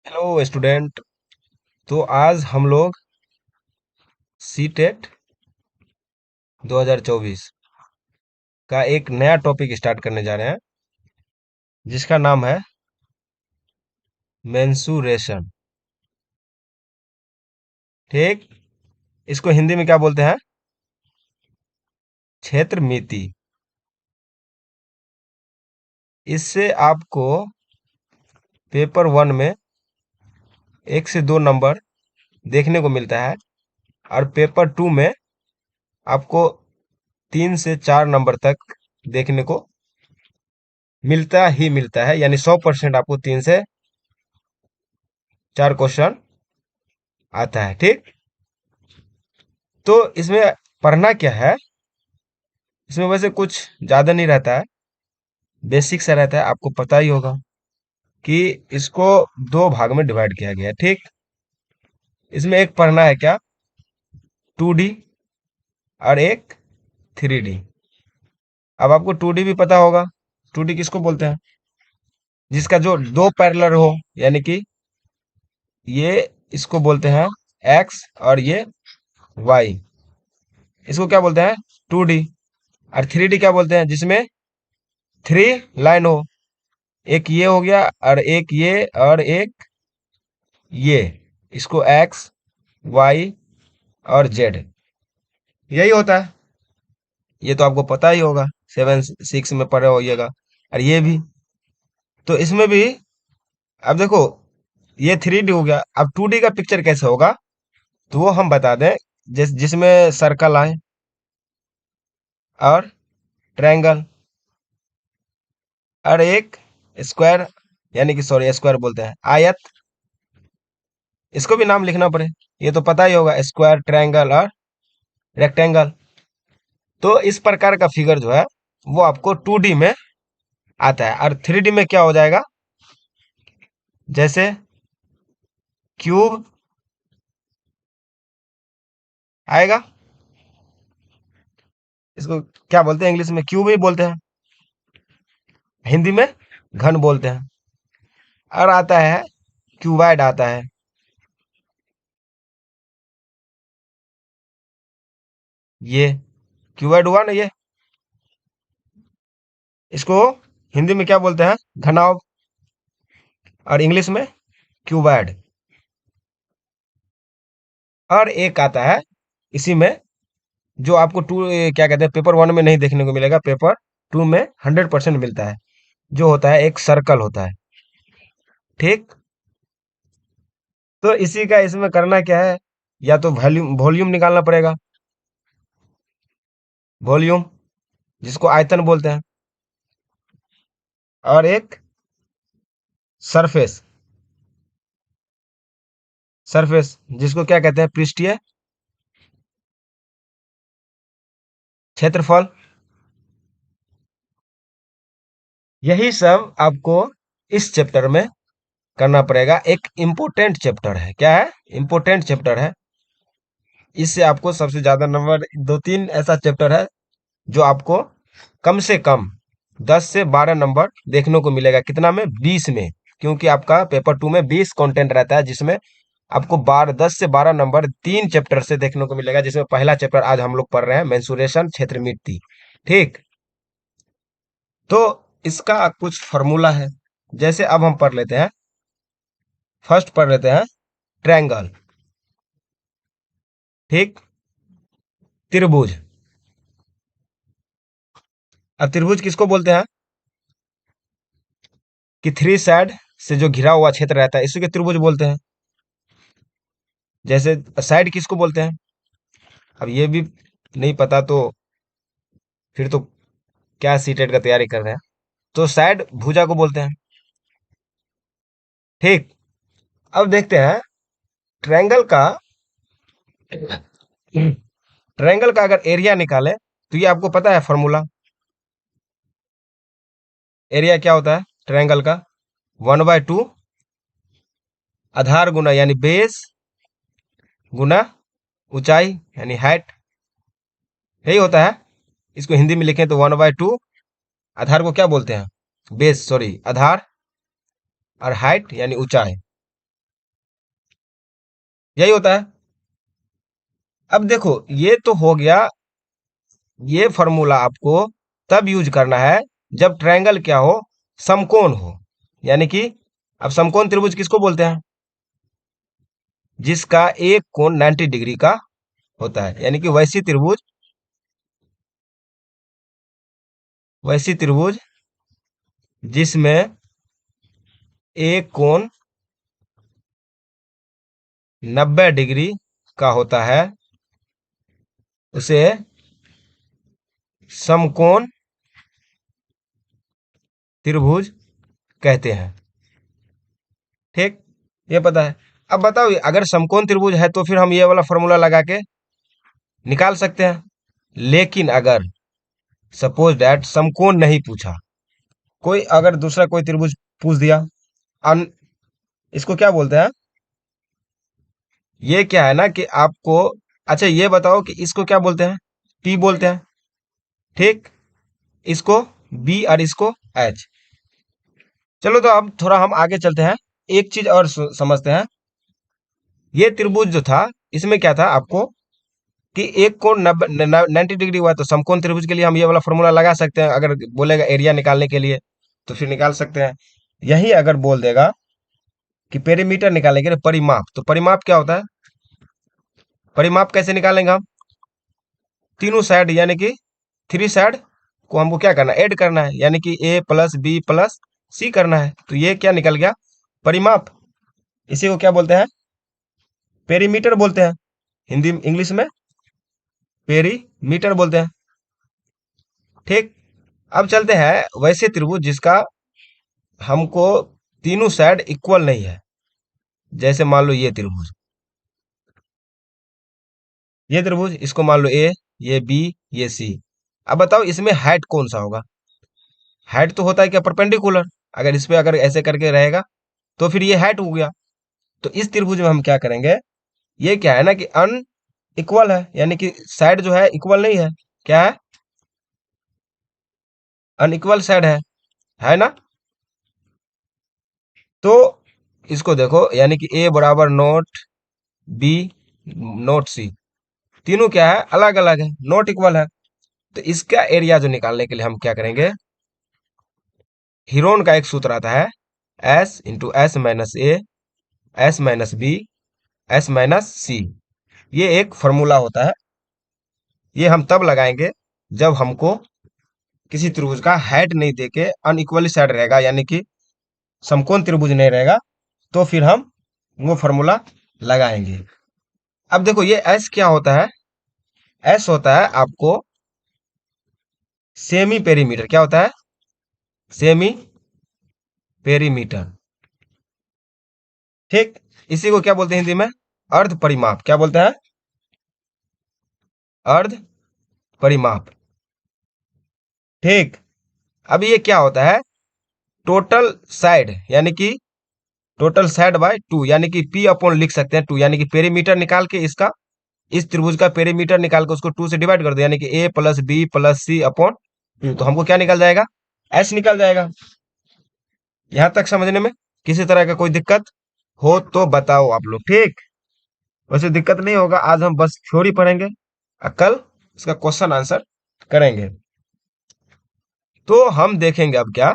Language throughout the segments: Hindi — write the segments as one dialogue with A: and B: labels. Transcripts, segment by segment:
A: Hello student. तो आज हम लोग सी टेट 2024 का एक नया टॉपिक स्टार्ट करने जा रहे हैं, जिसका नाम है मेंसुरेशन। ठीक। इसको हिंदी में क्या बोलते हैं? क्षेत्र मिति। इससे आपको पेपर वन में 1 से 2 नंबर देखने को मिलता है, और पेपर टू में आपको 3 से 4 नंबर तक देखने को मिलता ही मिलता है। यानी 100% आपको 3 से 4 क्वेश्चन आता है। ठीक। तो इसमें पढ़ना क्या है? इसमें वैसे कुछ ज्यादा नहीं रहता है, बेसिक सा रहता है। आपको पता ही होगा कि इसको 2 भाग में डिवाइड किया गया है। ठीक। इसमें एक पढ़ना है क्या? 2D और एक 3D। अब आपको 2D भी पता होगा। 2D किसको बोलते हैं? जिसका जो 2 पैरेलल हो, यानी कि ये इसको बोलते हैं एक्स और ये वाई। इसको क्या बोलते हैं? 2D। और 3D क्या बोलते हैं? जिसमें 3 लाइन हो, एक ये हो गया और एक ये और एक ये। इसको एक्स, वाई और जेड, यही होता है। ये तो आपको पता ही होगा, 7 6 में पढ़े होइएगा। और ये भी। तो इसमें भी अब देखो, ये 3D हो गया। अब 2D का पिक्चर कैसे होगा, तो वो हम बता दें। जिसमें सर्कल आए और ट्रायंगल और एक स्क्वायर, यानी कि सॉरी स्क्वायर बोलते हैं, आयत। इसको भी नाम लिखना पड़े, ये तो पता ही होगा, स्क्वायर, ट्रायंगल और रेक्टेंगल। तो इस प्रकार का फिगर जो है वो आपको 2D में आता है। और 3D में क्या हो जाएगा? जैसे क्यूब आएगा। इसको क्या बोलते हैं? इंग्लिश में क्यूब ही बोलते हैं, हिंदी में घन बोलते हैं। और आता है क्यूबाइड आता है। ये क्यूबाइड हुआ ना ये। इसको हिंदी में क्या बोलते हैं? घनाभ। और इंग्लिश में क्यूबाइड। और एक आता है इसी में, जो आपको क्या कहते हैं, पेपर वन में नहीं देखने को मिलेगा, पेपर टू में 100% मिलता है। जो होता है एक सर्कल होता है। ठीक। तो इसी का इसमें करना क्या है? या तो वॉल्यूम वॉल्यूम निकालना पड़ेगा, वॉल्यूम, जिसको आयतन बोलते हैं। और एक सरफेस, सरफेस जिसको क्या कहते हैं? पृष्ठीय क्षेत्रफल। यही सब आपको इस चैप्टर में करना पड़ेगा। एक इम्पोर्टेंट चैप्टर है। क्या है? इम्पोर्टेंट चैप्टर है। इससे आपको सबसे ज्यादा नंबर, 2 3 ऐसा चैप्टर है जो आपको कम से कम 10 से 12 नंबर देखने को मिलेगा। कितना में? 20 में। क्योंकि आपका पेपर टू में 20 कंटेंट रहता है, जिसमें आपको 10 से 12 नंबर 3 चैप्टर से देखने को मिलेगा। जिसमें पहला चैप्टर आज हम लोग पढ़ रहे हैं, मेंसुरेशन, क्षेत्र मिति। ठीक। तो इसका कुछ फॉर्मूला है। जैसे अब हम पढ़ लेते हैं, फर्स्ट पढ़ लेते हैं ट्रायंगल। ठीक। त्रिभुज। अब त्रिभुज किसको बोलते हैं? कि 3 साइड से जो घिरा हुआ क्षेत्र रहता है, इसी को त्रिभुज बोलते हैं। जैसे साइड किसको बोलते हैं? अब ये भी नहीं पता तो फिर तो क्या सीटेट का तैयारी कर रहे हैं। तो साइड भुजा को बोलते हैं। ठीक। अब देखते हैं ट्रायंगल का। ट्रायंगल का अगर एरिया निकाले तो ये आपको पता है फॉर्मूला। एरिया क्या होता है ट्रायंगल का? 1/2 आधार गुना, यानी बेस, गुना ऊंचाई, यानी हाइट। यही होता है। इसको हिंदी में लिखें तो 1/2 आधार को क्या बोलते हैं? बेस, सॉरी, आधार। और हाइट यानी ऊंचाई। यही होता है। अब देखो ये तो हो गया, ये फॉर्मूला आपको तब यूज करना है जब ट्रायंगल क्या हो, समकोण हो। यानी कि अब समकोण त्रिभुज किसको बोलते हैं? जिसका एक कोण 90 डिग्री का होता है, यानी कि वैसी त्रिभुज जिसमें एक कोण 90 डिग्री का होता है, उसे समकोण त्रिभुज कहते हैं। ठीक, ये पता है। अब बताओ अगर समकोण त्रिभुज है तो फिर हम ये वाला फॉर्मूला लगा के निकाल सकते हैं। लेकिन अगर सपोज दैट समकोण नहीं पूछा, कोई अगर दूसरा कोई त्रिभुज पूछ दिया, अन इसको क्या बोलते हैं? ये क्या है ना कि आपको, अच्छा ये बताओ कि इसको क्या बोलते हैं? पी बोलते हैं। ठीक, इसको बी और इसको एच। चलो तो अब थोड़ा हम आगे चलते हैं, एक चीज और समझते हैं। ये त्रिभुज जो था, इसमें क्या था आपको कि एक कोण 90 डिग्री हुआ, तो समकोण त्रिभुज के लिए हम ये वाला फॉर्मूला लगा सकते हैं। अगर बोलेगा एरिया निकालने के लिए तो फिर निकाल सकते हैं। यही अगर बोल देगा कि पेरीमीटर निकालने के लिए परिमाप, तो परिमाप क्या होता है? परिमाप कैसे निकालेंगे हम? तीनों साइड यानी कि थ्री साइड को हमको क्या करना है? ऐड करना है, यानी कि ए प्लस बी प्लस सी करना है। तो ये क्या निकल गया? परिमाप। इसी को क्या बोलते हैं? पेरीमीटर बोलते हैं। हिंदी इंग्लिश में पेरीमीटर बोलते हैं। ठीक, अब चलते हैं वैसे त्रिभुज जिसका हमको तीनों साइड इक्वल नहीं है। जैसे मान लो ये त्रिभुज इसको मान लो ए, ये बी, ये सी। अब बताओ इसमें हाइट कौन सा होगा? हाइट तो होता है क्या? परपेंडिकुलर। अगर इस पे अगर ऐसे करके रहेगा तो फिर ये हाइट हो गया। तो इस त्रिभुज में हम क्या करेंगे? ये क्या है ना कि अन इक्वल है, यानी कि साइड जो है इक्वल नहीं है। क्या है? अनइक्वल साइड है ना? तो इसको देखो, यानी कि ए बराबर नोट बी नोट सी, तीनों क्या है? अलग अलग है, नॉट इक्वल है। तो इसका एरिया जो निकालने के लिए हम क्या करेंगे? हीरोन का एक सूत्र आता है, S into S minus A, S minus B, S minus C. ये एक फॉर्मूला होता है। ये हम तब लगाएंगे जब हमको किसी त्रिभुज का हाइट नहीं देके अनइक्वली साइड रहेगा, यानी कि समकोण त्रिभुज नहीं रहेगा, तो फिर हम वो फॉर्मूला लगाएंगे। अब देखो ये एस क्या होता है? एस होता है आपको सेमी पेरीमीटर। क्या होता है? Semi perimeter. ठीक, इसी को क्या बोलते हैं हिंदी में? अर्ध परिमाप। क्या बोलते हैं? अर्ध परिमाप। ठीक, अब ये क्या होता है? टोटल साइड, यानी कि टोटल साइड बाय टू, यानी कि पी अपॉन लिख सकते हैं टू, यानी कि पेरीमीटर निकाल के इसका, इस त्रिभुज का पेरीमीटर निकाल के उसको टू से डिवाइड कर दो, यानी कि ए प्लस बी प्लस सी अपॉन टू। तो हमको क्या निकल जाएगा? एस निकल जाएगा। यहां तक समझने में किसी तरह का कोई दिक्कत हो तो बताओ आप लोग। ठीक, वैसे दिक्कत नहीं होगा, आज हम बस थ्योरी पढ़ेंगे और कल इसका क्वेश्चन आंसर करेंगे। तो हम देखेंगे अब क्या,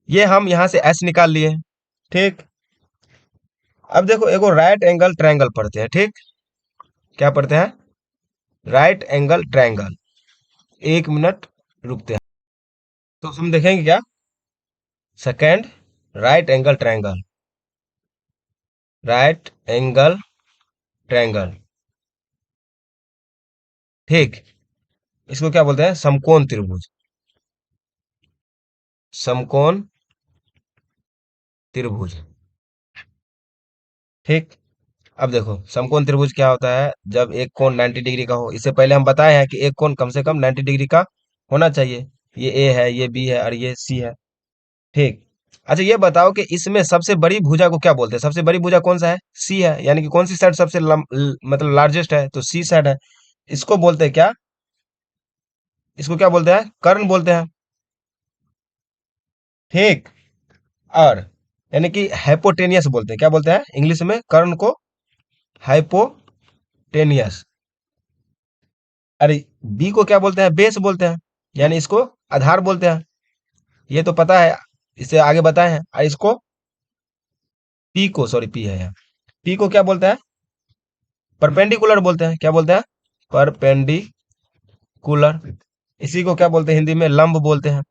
A: ये हम यहां से एस निकाल लिए। ठीक, अब देखो एगो राइट एंगल ट्रायंगल पढ़ते हैं। ठीक, क्या पढ़ते हैं? Right angle triangle. एक मिनट रुकते हैं, तो हम देखेंगे क्या? Second right angle triangle, right angle triangle. ठीक, इसको क्या बोलते हैं? समकोण त्रिभुज। समकोण त्रिभुज। ठीक, अब देखो समकोण त्रिभुज क्या होता है? जब एक कोण 90 डिग्री का हो। इससे पहले हम बताए हैं कि एक कोण कम से कम 90 डिग्री का होना चाहिए। ये ए है, ये बी है और ये सी है। ठीक, अच्छा ये बताओ कि इसमें सबसे बड़ी भुजा को क्या बोलते हैं? सबसे बड़ी भुजा कौन सा है? सी है, यानी कि कौन सी साइड सबसे मतलब लार्जेस्ट है? तो सी साइड है। इसको बोलते हैं क्या? इसको क्या बोलते हैं? कर्ण बोलते हैं। ठीक, और यानी कि हाइपोटेनियस बोलते हैं। क्या बोलते हैं इंग्लिश में कर्ण को? हाइपोटेनियस। अरे बी को क्या बोलते हैं? बेस बोलते हैं, यानी इसको आधार बोलते हैं। ये तो पता है, इससे आगे बताए हैं। और इसको पी को, सॉरी पी है यहाँ, पी को क्या बोलते हैं? परपेंडिकुलर बोलते हैं। क्या बोलते हैं? परपेंडिकुलर। इसी को क्या बोलते हैं हिंदी में? लंब बोलते हैं।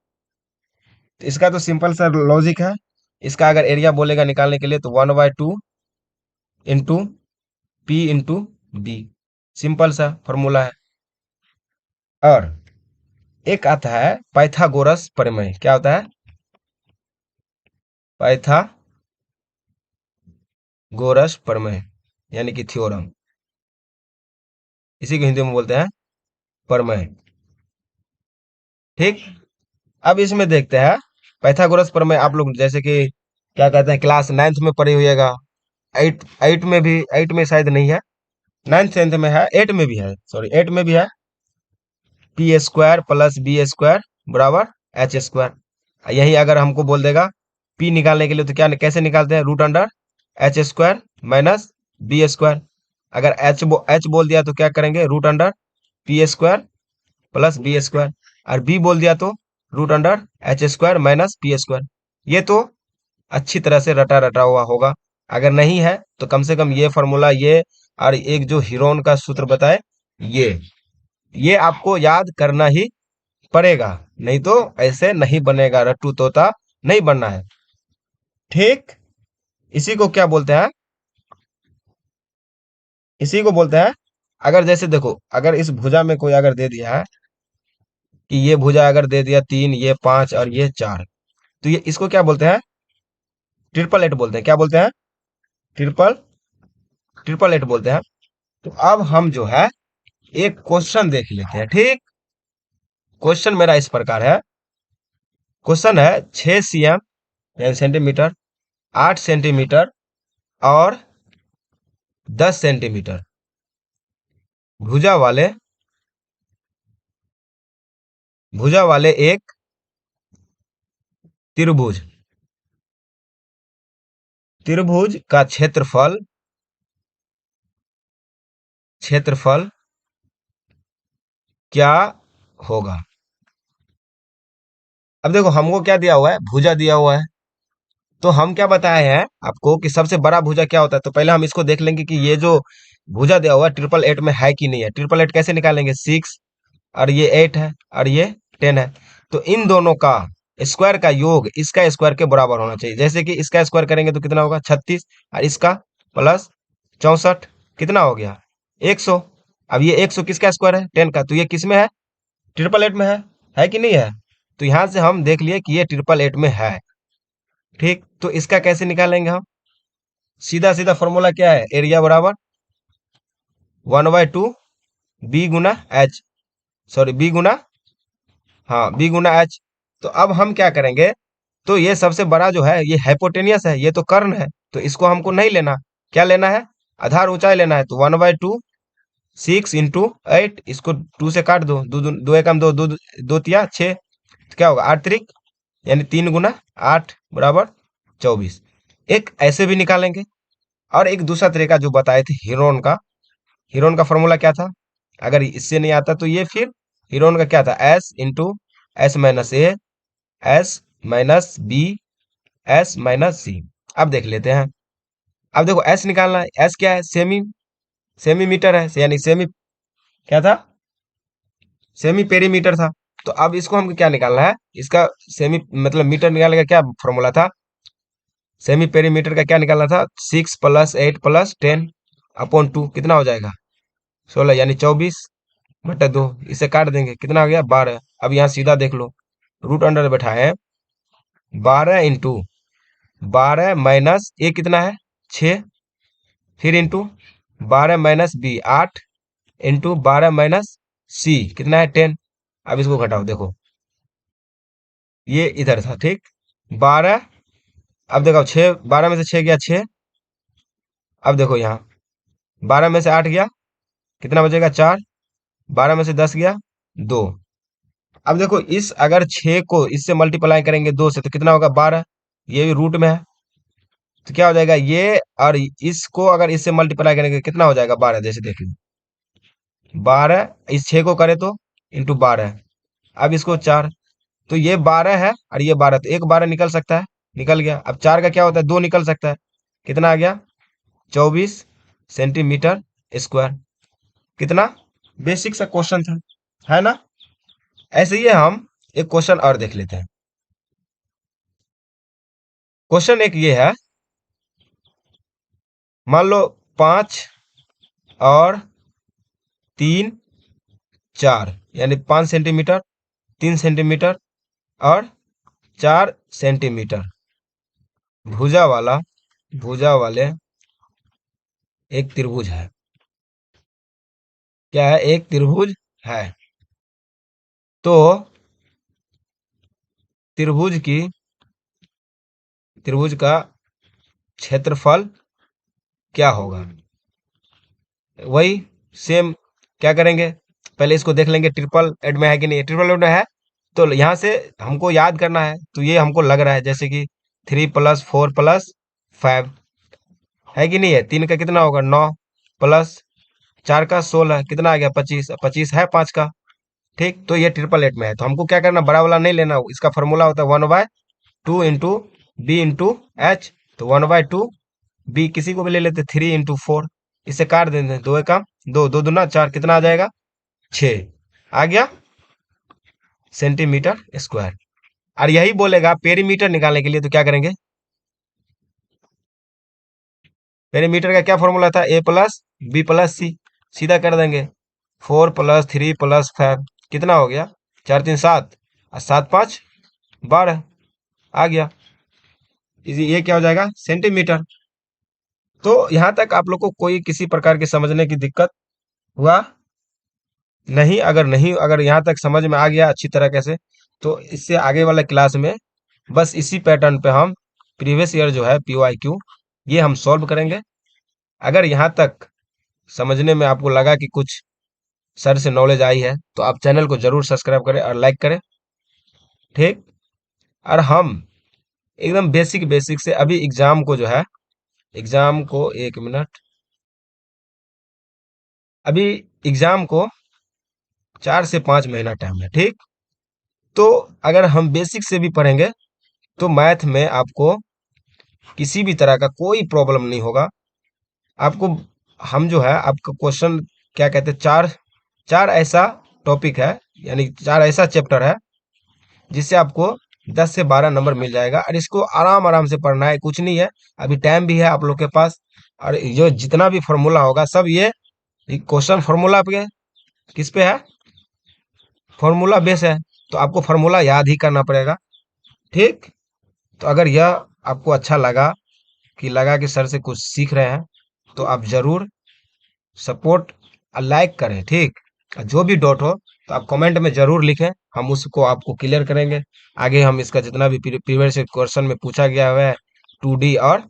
A: तो इसका तो सिंपल सा लॉजिक है। इसका अगर एरिया बोलेगा निकालने के लिए तो 1/2 into p into b, simple सा फॉर्मूला है। और एक आता है पाइथागोरस प्रमेय। क्या होता है? पाइथागोरस प्रमेय, यानी कि थ्योरम। इसी को हिंदी में बोलते हैं प्रमेय। ठीक। अब इसमें देखते हैं पाइथागोरस प्रमेय। आप लोग जैसे कि क्या कहते हैं, क्लास 9th में पढ़े हुएगा। एट एट में भी, एट में शायद नहीं है, 9th 10th में है, 8 में भी है, सॉरी 8 में भी है। P square plus b square बराबर एच स्क्वायर। यही अगर हमको बोल देगा पी निकालने के लिए तो क्या, कैसे निकालते हैं? Root under h square minus b square. अगर एच बोल दिया तो क्या करेंगे? Root under p square plus b square. और बी बोल दिया तो root under h square minus p square. ये तो अच्छी तरह से रटा रटा हुआ होगा। अगर नहीं है तो कम से कम ये फॉर्मूला, ये और एक जो हीरोन का सूत्र बताए, ये आपको याद करना ही पड़ेगा, नहीं तो ऐसे नहीं बनेगा, रट्टू तोता नहीं बनना है। ठीक। इसी को क्या बोलते हैं? इसी को बोलते हैं, अगर जैसे देखो, अगर इस भुजा में कोई अगर दे दिया है कि ये भुजा अगर दे दिया 3, ये 5 और ये 4, तो ये इसको क्या बोलते हैं? ट्रिपल एट बोलते हैं। क्या बोलते हैं? ट्रिपल ट्रिपल एट बोलते हैं। तो अब हम जो है एक क्वेश्चन देख लेते हैं। ठीक। क्वेश्चन मेरा इस प्रकार है। क्वेश्चन है 6 cm यानी सेंटीमीटर, 8 सेंटीमीटर और 10 सेंटीमीटर भुजा वाले एक त्रिभुज त्रिभुज का क्षेत्रफल क्या होगा? अब देखो हमको क्या दिया हुआ है? भुजा दिया हुआ है। तो हम क्या बताए हैं आपको कि सबसे बड़ा भुजा क्या होता है? तो पहले हम इसको देख लेंगे कि ये जो भुजा दिया हुआ है ट्रिपल एट में है कि नहीं है। ट्रिपल एट कैसे निकालेंगे? 6 और ये 8 है और ये 10 है। तो इन दोनों का स्क्वायर का योग इसका स्क्वायर के बराबर होना चाहिए। जैसे कि इसका स्क्वायर करेंगे तो कितना होगा? 36, और इसका प्लस 64, कितना हो गया? 100। अब ये 100 किसका स्क्वायर है? 10 का। तो ये किस में है? ट्रिपल एट में है कि नहीं है? तो यहां से हम देख लिए कि ये ट्रिपल एट में है। ठीक। तो इसका कैसे निकालेंगे हम? सीधा सीधा फॉर्मूला क्या है? एरिया बराबर 1/2 बी गुना एच, सॉरी बी गुना, हाँ बी गुना एच। तो अब हम क्या करेंगे? तो ये सबसे बड़ा जो है ये हाइपोटेनियस है, ये तो कर्ण है, तो इसको हमको नहीं लेना। क्या लेना है? आधार ऊंचाई लेना है। तो 1/2 6 इंटू 8, इसको 2 से काट दो, दो दो एकम दो, दो दो तिया 6, तो क्या होगा? 8 त्रिक यानी 3 गुना 8 बराबर 24। एक ऐसे भी निकालेंगे, और एक दूसरा तरीका जो बताए थे हीरोन का फॉर्मूला क्या था? अगर इससे नहीं आता तो ये फिर हीरोन का क्या था? S into S minus A, S minus B, S minus C. अब देख लेते हैं। अब देखो एस निकालना है। एस क्या है? सेमी मीटर है, यानी सेमी क्या था? सेमी पेरीमीटर था। तो अब इसको हमको क्या निकालना है? इसका सेमी मतलब मीटर निकालने का क्या फॉर्मूला था? सेमी पेरीमीटर का क्या निकालना था? 6 प्लस 8 प्लस 10 अपॉन 2, कितना हो जाएगा? 16, यानी 24/2। इसे काट देंगे, कितना आ गया? 12। अब यहाँ सीधा देख लो, रूट अंडर बैठाए 12 इंटू 12 माइनस ए कितना है? 6, फिर into 12 minus B 8, into 12 minus C कितना है? 10। अब इसको घटाओ, देखो ये इधर था। ठीक। 12, अब देखो 6, 12 में से 6 गया 6। अब देखो यहाँ 12 में से 8 गया, कितना बचेगा? 4। 12 में से 10 गया 2। अब देखो इस अगर 6 को इससे मल्टीप्लाई करेंगे 2 से तो कितना होगा? 12। ये भी रूट में है, तो क्या हो जाएगा ये, और इसको अगर इससे मल्टीप्लाई करेंगे कितना हो जाएगा 12, जैसे देख लीजिए 12, इस 6 को करे तो इंटू 12, अब इसको 4, तो ये 12 है और ये 12, तो एक 12 निकल सकता है, निकल गया। अब 4 का क्या होता है, 2 निकल सकता है, कितना आ गया 24 सेंटीमीटर स्क्वायर। कितना बेसिक सा क्वेश्चन था, है ना। ऐसे ही हम एक क्वेश्चन और देख लेते हैं। क्वेश्चन एक ये है, मान लो 5 और 3 4, यानी 5 सेंटीमीटर, 3 सेंटीमीटर और 4 सेंटीमीटर भुजा वाला, भुजा वाले एक त्रिभुज है। क्या है, एक त्रिभुज है। तो त्रिभुज की, त्रिभुज का क्षेत्रफल क्या होगा। वही सेम क्या करेंगे, पहले इसको देख लेंगे ट्रिपल एड में है कि नहीं। ट्रिपल एड में है तो यहाँ से हमको याद करना है, तो ये हमको लग रहा है जैसे कि 3 + 4 + 5 है कि नहीं है। 3 का कितना होगा 9, प्लस 4 का 16, कितना आ गया 25, 25 है 5 का। ठीक, तो ये ट्रिपल एट में है, तो हमको क्या करना, बड़ा वाला नहीं लेना, इसका फॉर्मूला होता है 1/2 इंटू बी इंटू एच। तो 1/2 बी, किसी को भी ले लेते 3 × 4, इसे काट देते हैं, 2 एकम 2, 2 दूना 4, कितना आ जाएगा 6 आ गया सेंटीमीटर स्क्वायर। और यही बोलेगा पेरीमीटर निकालने के लिए, तो क्या करेंगे, पेरीमीटर का क्या फॉर्मूला था, a + b + c, सीधा कर देंगे 4 + 3 + 5, कितना हो गया 4 3 7 और 7 5 12 आ गया। ये क्या हो जाएगा सेंटीमीटर। तो यहां तक आप लोग को कोई किसी प्रकार के समझने की दिक्कत हुआ नहीं। अगर नहीं, अगर यहाँ तक समझ में आ गया अच्छी तरीके से, तो इससे आगे वाला क्लास में बस इसी पैटर्न पे हम प्रीवियस ईयर जो है PYQ ये हम सॉल्व करेंगे। अगर यहाँ तक समझने में आपको लगा कि कुछ सर से नॉलेज आई है, तो आप चैनल को जरूर सब्सक्राइब करें और लाइक करें। ठीक, और हम एकदम बेसिक बेसिक से अभी एग्जाम को जो है, एग्जाम को 1 मिनट, अभी एग्जाम को 4 से 5 महीना टाइम है। ठीक, तो अगर हम बेसिक से भी पढ़ेंगे तो मैथ में आपको किसी भी तरह का कोई प्रॉब्लम नहीं होगा। आपको हम जो है आपका क्वेश्चन क्या कहते हैं, चार चार ऐसा टॉपिक है, यानी 4 ऐसा चैप्टर है जिससे आपको 10 से 12 नंबर मिल जाएगा। और इसको आराम आराम से पढ़ना है, कुछ नहीं है, अभी टाइम भी है आप लोग के पास। और जो जितना भी फॉर्मूला होगा सब ये क्वेश्चन फॉर्मूला पे, किस पे है, फॉर्मूला बेस है, तो आपको फॉर्मूला याद ही करना पड़ेगा। ठीक, तो अगर यह आपको अच्छा लगा कि सर से कुछ सीख रहे हैं, तो आप जरूर सपोर्ट और लाइक करें। ठीक, और जो भी डाउट हो तो आप कमेंट में जरूर लिखें, हम उसको आपको क्लियर करेंगे। आगे हम इसका जितना भी प्रीवियस क्वेश्चन में पूछा गया हुआ है 2D और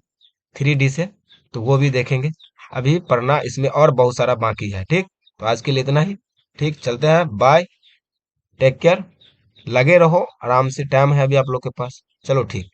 A: 3D से, तो वो भी देखेंगे। अभी पढ़ना इसमें और बहुत सारा बाकी है। ठीक, तो आज के लिए इतना ही। ठीक, चलते हैं, बाय, टेक केयर, लगे रहो आराम से, टाइम है अभी आप लोग के पास। चलो ठीक।